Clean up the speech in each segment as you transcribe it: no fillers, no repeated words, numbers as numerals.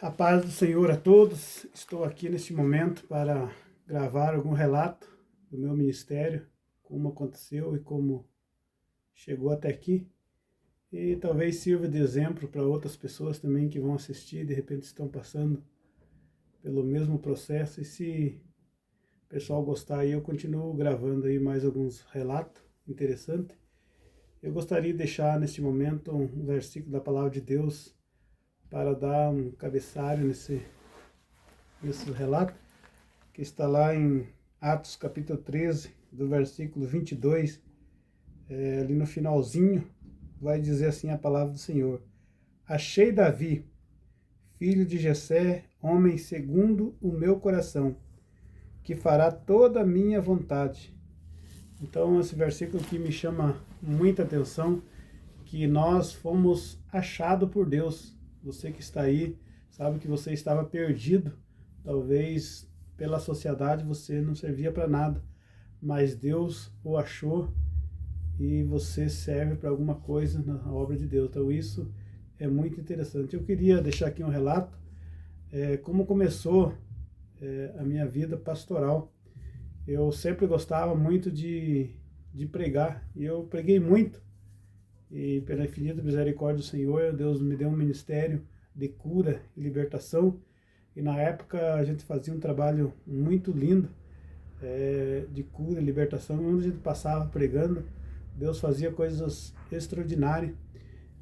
A paz do Senhor a todos. Estou aqui neste momento para gravar algum relato do meu ministério, como aconteceu e como chegou até aqui. E talvez sirva de exemplo para outras pessoas também que vão assistir e de repente estão passando pelo mesmo processo. E se o pessoal gostar aí, eu continuo gravando aí mais alguns relatos interessantes. Eu gostaria de deixar neste momento um versículo da Palavra de Deus para dar um cabeçalho nesse relato, que está lá em Atos capítulo 13, do versículo 22, ali no finalzinho, vai dizer assim a palavra do Senhor: Achei Davi, filho de Jessé, homem segundo o meu coração, que fará toda a minha vontade. Então esse versículo que me chama muita atenção, que nós fomos achados por Deus. Você que está aí, sabe que você estava perdido, talvez pela sociedade você não servia para nada, mas Deus o achou e você serve para alguma coisa na obra de Deus. Então isso é muito interessante. Eu queria deixar aqui um relato, como começou a minha vida pastoral. Eu sempre gostava muito de pregar, e eu preguei muito. E pela infinita misericórdia do Senhor, Deus me deu um ministério de cura e libertação. E na época a gente fazia um trabalho muito lindo de cura e libertação. Onde a gente passava pregando, Deus fazia coisas extraordinárias.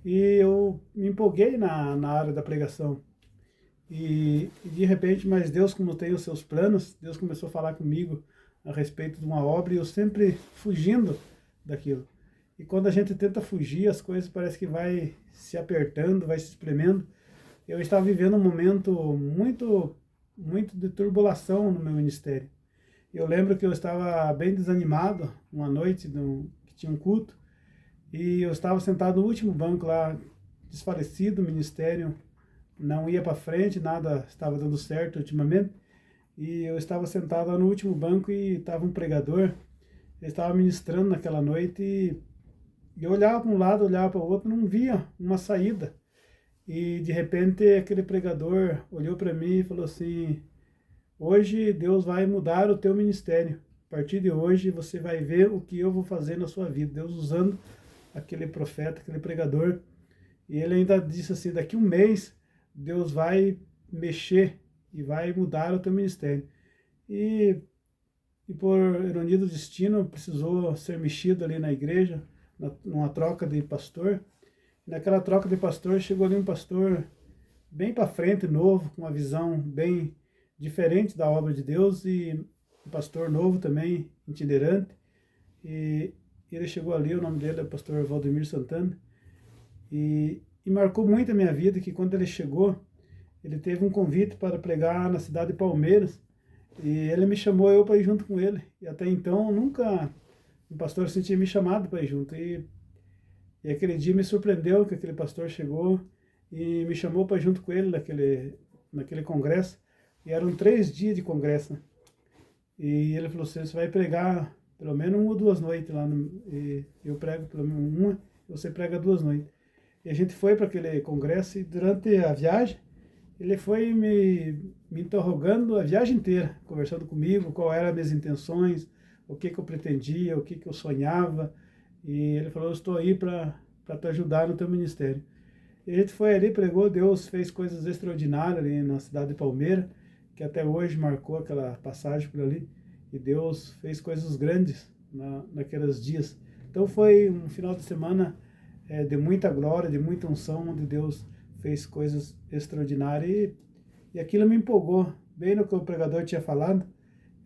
E eu me empolguei na área da pregação. E de repente, mas Deus, como tem os seus planos, Deus começou a falar comigo a respeito de uma obra, e eu sempre fugindo daquilo. E quando a gente tenta fugir, as coisas parece que vai se apertando, vai se espremendo. Eu estava vivendo um momento muito de turbulação no meu ministério. Eu lembro que eu estava bem desanimado, uma noite que tinha um culto, e eu estava sentado no último banco lá, desfalecido, o ministério não ia para frente, nada estava dando certo ultimamente. E eu estava sentado lá no último banco e estava um pregador, ele estava ministrando naquela noite, e eu olhava para um lado, olhava para o outro, não via uma saída. E de repente aquele pregador olhou para mim e falou assim: hoje Deus vai mudar o teu ministério. A partir de hoje você vai ver o que eu vou fazer na sua vida. Deus usando aquele profeta, aquele pregador. E ele ainda disse assim: daqui um mês Deus vai mexer e vai mudar o teu ministério. E por ironia do destino, precisou ser mexido ali na igreja, numa troca de pastor. Naquela troca de pastor, chegou ali um pastor bem para frente, novo, com uma visão bem diferente da obra de Deus, e um pastor novo também, itinerante. E ele chegou ali, o nome dele é pastor Valdemir Santana, e marcou muito a minha vida, que quando ele chegou, ele teve um convite para pregar na cidade de Palmeiras, e ele me chamou eu para ir junto com ele. E até então, nunca um pastor assim tinha me chamado para ir junto. E aquele dia me surpreendeu que aquele pastor chegou e me chamou para ir junto com ele naquele congresso. E eram 3 dias de congresso, né? E ele falou assim: você vai pregar pelo menos 1 ou 2 noites lá. E eu prego pelo menos uma, e você prega 2 noites. E a gente foi para aquele congresso, e durante a viagem, ele foi me interrogando a viagem inteira, conversando comigo, qual eram as minhas intenções, o que eu pretendia, o que eu sonhava. E ele falou: eu estou aí para te ajudar no teu ministério. E a gente foi ali, pregou, Deus fez coisas extraordinárias ali na cidade de Palmeiras, que até hoje marcou aquela passagem por ali. E Deus fez coisas grandes naqueles dias. Então foi um final de semana de muita glória, de muita unção, onde Deus fez coisas extraordinárias. E aquilo me empolgou, bem no que o pregador tinha falado.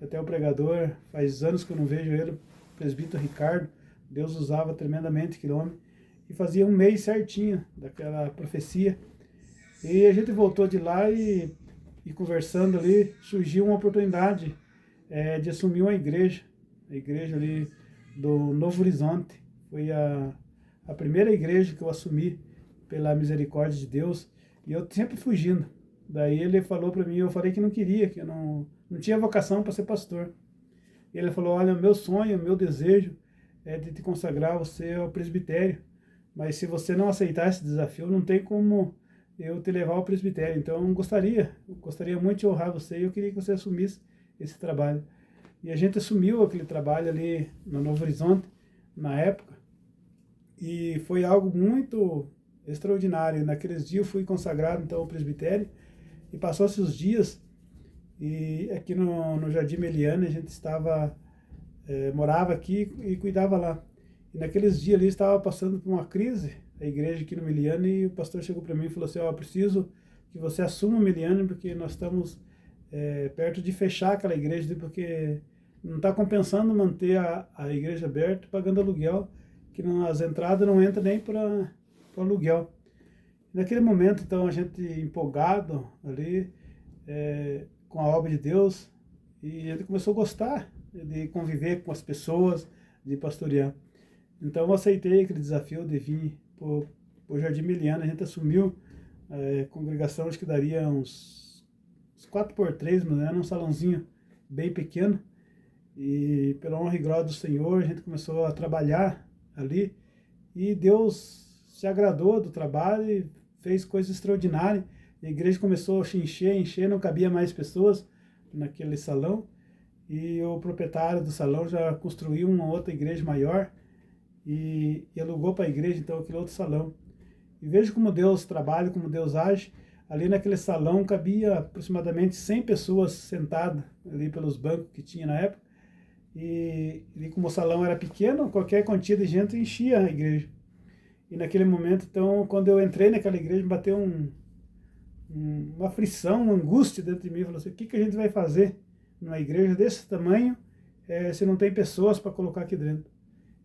Até o pregador, faz anos que eu não vejo ele, o presbítero Ricardo, Deus usava tremendamente aquele homem, e fazia um mês certinho daquela profecia. E a gente voltou de lá, e conversando ali, surgiu uma oportunidade de assumir uma igreja, a igreja ali do Novo Horizonte. Foi a primeira igreja que eu assumi pela misericórdia de Deus, e eu sempre fugindo. Daí ele falou para mim, eu falei que não queria, que eu não tinha vocação para ser pastor. E ele falou: olha, meu sonho, meu desejo é de te consagrar você ao presbitério, mas se você não aceitar esse desafio, não tem como eu te levar ao presbitério. Então, eu gostaria muito de honrar você e eu queria que você assumisse esse trabalho. E a gente assumiu aquele trabalho ali no Novo Horizonte, na época, e foi algo muito extraordinário. Naqueles dias eu fui consagrado então ao presbitério, e passou-se os dias, e aqui no Jardim Meliane a gente morava aqui e cuidava lá. E naqueles dias ali estava passando por uma crise, a igreja aqui no Meliane, e o pastor chegou para mim e falou assim, ó, preciso que você assuma o Meliane, porque nós estamos perto de fechar aquela igreja, porque não está compensando manter a igreja aberta pagando aluguel, que as entradas não entram nem para aluguel. Naquele momento, então, a gente empolgado ali com a obra de Deus, e a gente começou a gostar de conviver com as pessoas, de pastorear. Então eu aceitei aquele desafio de vir para o Jardim Meliane. A gente assumiu a congregação, acho que daria uns 4x3, mas era um salãozinho bem pequeno. E pela honra e glória do Senhor, a gente começou a trabalhar ali. E Deus se agradou do trabalho e fez coisas extraordinárias. A igreja começou a se encher, não cabia mais pessoas naquele salão. E o proprietário do salão já construiu uma outra igreja maior e alugou para a igreja, então, aquele outro salão. E vejo como Deus trabalha, como Deus age. Ali naquele salão cabia aproximadamente 100 pessoas sentadas ali pelos bancos que tinha na época. E como o salão era pequeno, qualquer quantia de gente enchia a igreja. E naquele momento, então, quando eu entrei naquela igreja, me bateu uma aflição, uma angústia dentro de mim. Falei assim, o que a gente vai fazer numa igreja desse tamanho se não tem pessoas para colocar aqui dentro?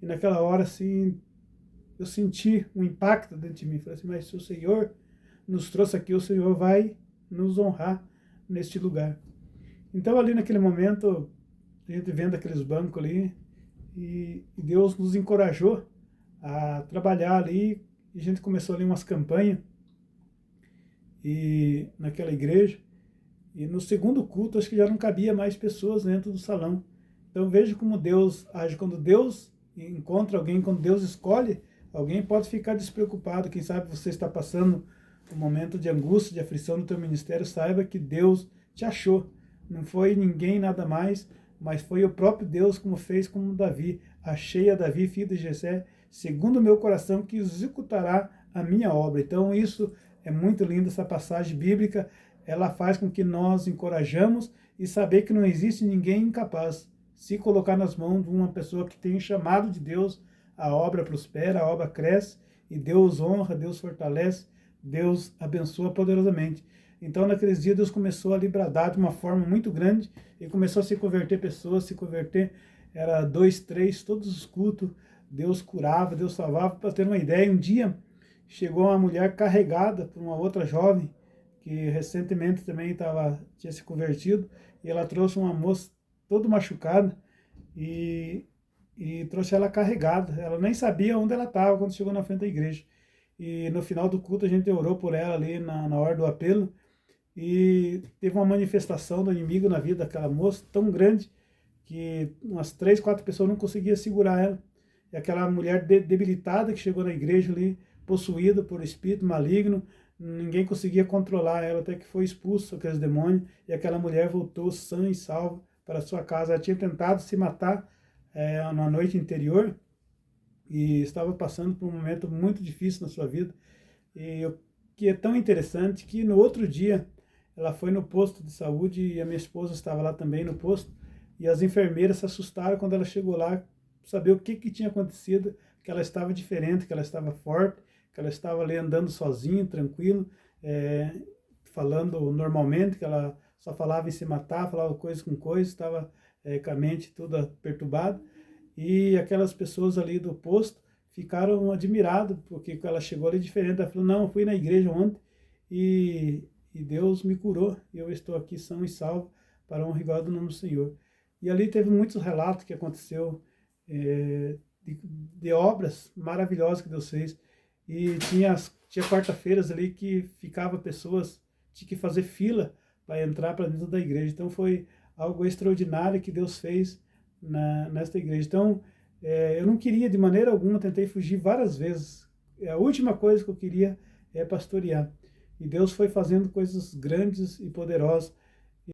E naquela hora, assim, eu senti um impacto dentro de mim. Falei assim, mas se o Senhor nos trouxe aqui, o Senhor vai nos honrar neste lugar. Então, ali naquele momento, a gente vendo aqueles bancos ali, e Deus nos encorajou a trabalhar ali, e a gente começou ali umas campanhas e naquela igreja, e no segundo culto acho que já não cabia mais pessoas dentro do salão. Então veja como Deus age. Quando Deus encontra alguém, quando Deus escolhe alguém, pode ficar despreocupado. Quem sabe você está passando um momento de angústia, de aflição no teu ministério, saiba que Deus te achou. Não foi ninguém, nada mais, mas foi o próprio Deus, como fez com Davi. Achei a Davi, filho de Jessé, segundo o meu coração, que executará a minha obra. Então isso é muito lindo, essa passagem bíblica. Ela faz com que nós encorajamos e saber que não existe ninguém incapaz. Se colocar nas mãos de uma pessoa que tem o chamado de Deus, a obra prospera, a obra cresce, e Deus honra, Deus fortalece, Deus abençoa poderosamente. Então, naqueles dias, Deus começou a lhe bradar de uma forma muito grande, e começou a se converter pessoas, era 2, 3, todos os cultos, Deus curava, Deus salvava. Para ter uma ideia, um dia chegou uma mulher carregada por uma outra jovem, que recentemente também tinha se convertido, e ela trouxe uma moça toda machucada, e trouxe ela carregada. Ela nem sabia onde ela estava quando chegou na frente da igreja. E no final do culto a gente orou por ela ali na hora do apelo, e teve uma manifestação do inimigo na vida daquela moça tão grande que umas 3, 4 pessoas não conseguiam segurar ela. E aquela mulher debilitada que chegou na igreja ali, possuída por espírito maligno, ninguém conseguia controlar ela, até que foi expulso aqueles demônios, e aquela mulher voltou sã e salva para sua casa. Ela tinha tentado se matar na noite anterior, e estava passando por um momento muito difícil na sua vida. E o que é tão interessante que no outro dia ela foi no posto de saúde, e a minha esposa estava lá também no posto, e as enfermeiras se assustaram quando ela chegou lá, saber o que tinha acontecido, que ela estava diferente, que ela estava forte, que ela estava ali andando sozinha, tranquilo, falando normalmente, que ela só falava em se matar, falava coisa com coisa, estava com a mente toda perturbada. E aquelas pessoas ali do posto ficaram admiradas, porque ela chegou ali diferente. Ela falou, não, eu fui na igreja ontem e Deus me curou, e eu estou aqui são e salvo para a honra e glória do nome do Senhor. E ali teve muitos relatos que aconteceu de obras maravilhosas que Deus fez. E tinha quarta-feiras ali que ficava pessoas, tinha que fazer fila para entrar para dentro da igreja. Então foi algo extraordinário que Deus fez nesta igreja. Então eu não queria de maneira alguma, tentei fugir várias vezes. A última coisa que eu queria é pastorear. E Deus foi fazendo coisas grandes e poderosas